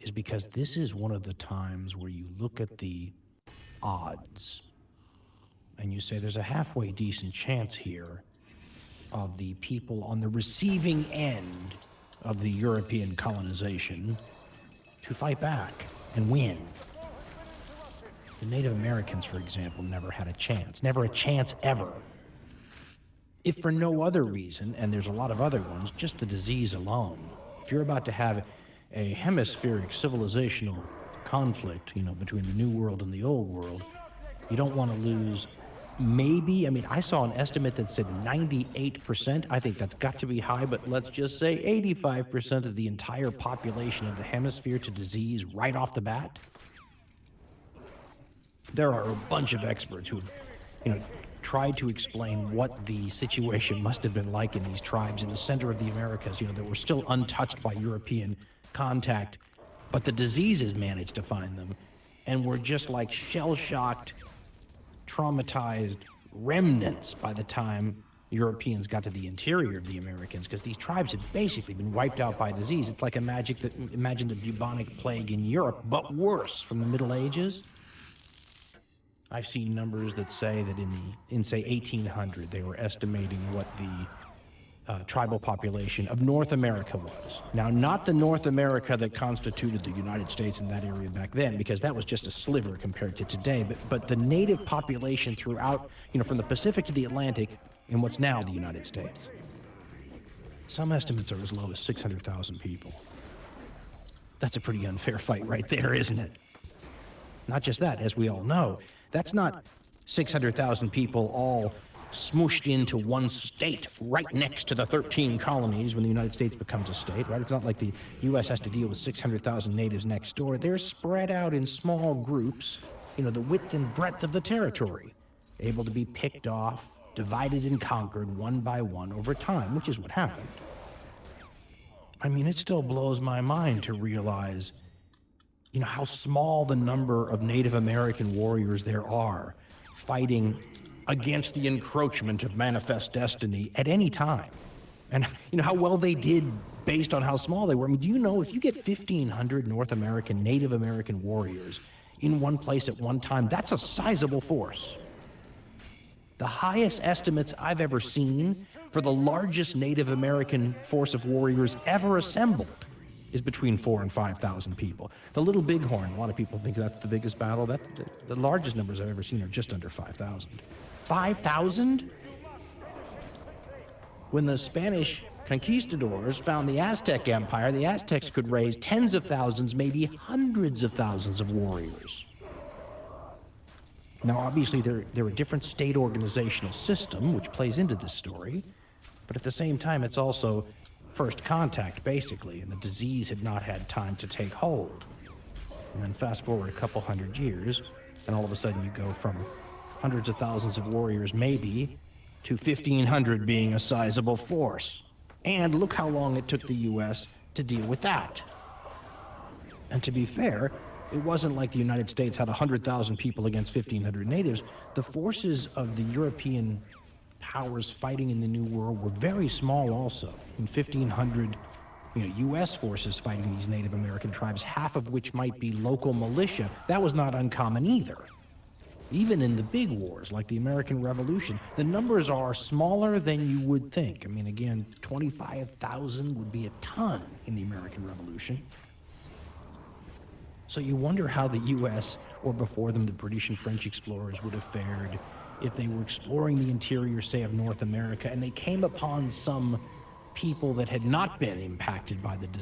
is because this is one of the times where you look at the odds and you say there's a halfway decent chance here of the people on the receiving end of the European colonization to fight back and win. The Native Americans, for example, never had a chance ever. If for no other reason, and there's a lot of other ones, just the disease alone. If you're about to have a hemispheric civilizational conflict, between the New World and the Old World, you don't want to lose I saw an estimate that said 98%. I think that's got to be high, but let's just say 85% of the entire population of the hemisphere to disease right off the bat. There are a bunch of experts who've, tried to explain what the situation must have been like in these tribes in the center of the Americas, that were still untouched by European contact, but the diseases managed to find them, and were just like shell-shocked, traumatized remnants by the time Europeans got to the interior of the Americans, because these tribes had basically been wiped out by disease. It's like imagine the bubonic plague in Europe, but worse, from the Middle Ages. I've seen numbers that say that in say 1800, they were estimating what the tribal population of North America was. Now, not the North America that constituted the United States in that area back then, because that was just a sliver compared to today, but the native population throughout, from the Pacific to the Atlantic in what's now the United States. Some estimates are as low as 600,000 people. That's a pretty unfair fight right there, isn't it? Not just that, as we all know, that's not 600,000 people all smooshed into one state right next to the 13 colonies when the United States becomes a state, right? It's not like the U.S. has to deal with 600,000 natives next door. They're spread out in small groups, the width and breadth of the territory, able to be picked off, divided and conquered one by one over time, which is what happened. It still blows my mind to realize how small the number of Native American warriors there are fighting against the encroachment of manifest destiny at any time. And how well they did based on how small they were. Do you know if you get 1,500 Native American warriors in one place at one time, that's a sizable force. The highest estimates I've ever seen for the largest Native American force of warriors ever assembled is between 4,000 and 5,000 people. The Little Bighorn, a lot of people think that's the biggest battle. The largest numbers I've ever seen are just under 5,000. 5,000? When the Spanish conquistadors found the Aztec Empire, the Aztecs could raise tens of thousands, maybe hundreds of thousands of warriors. Now, obviously, they're a different state organizational system, which plays into this story, but at the same time, it's also first contact, basically, and the disease had not had time to take hold. And then fast forward a couple hundred years, and all of a sudden you go from hundreds of thousands of warriors, maybe, to 1,500 being a sizable force. And look how long it took the U.S. to deal with that. And to be fair, it wasn't like the United States had 100,000 people against 1,500 natives. The forces of the European powers fighting in the New World were very small also. In 1,500, U.S. forces fighting these Native American tribes, half of which might be local militia. That was not uncommon either. Even in the big wars, like the American Revolution, the numbers are smaller than you would think. Again, 25,000 would be a ton in the American Revolution. So you wonder how the U.S., or before them the British and French explorers, would have fared if they were exploring the interior, say, of North America, and they came upon some people that had not been impacted by the disease.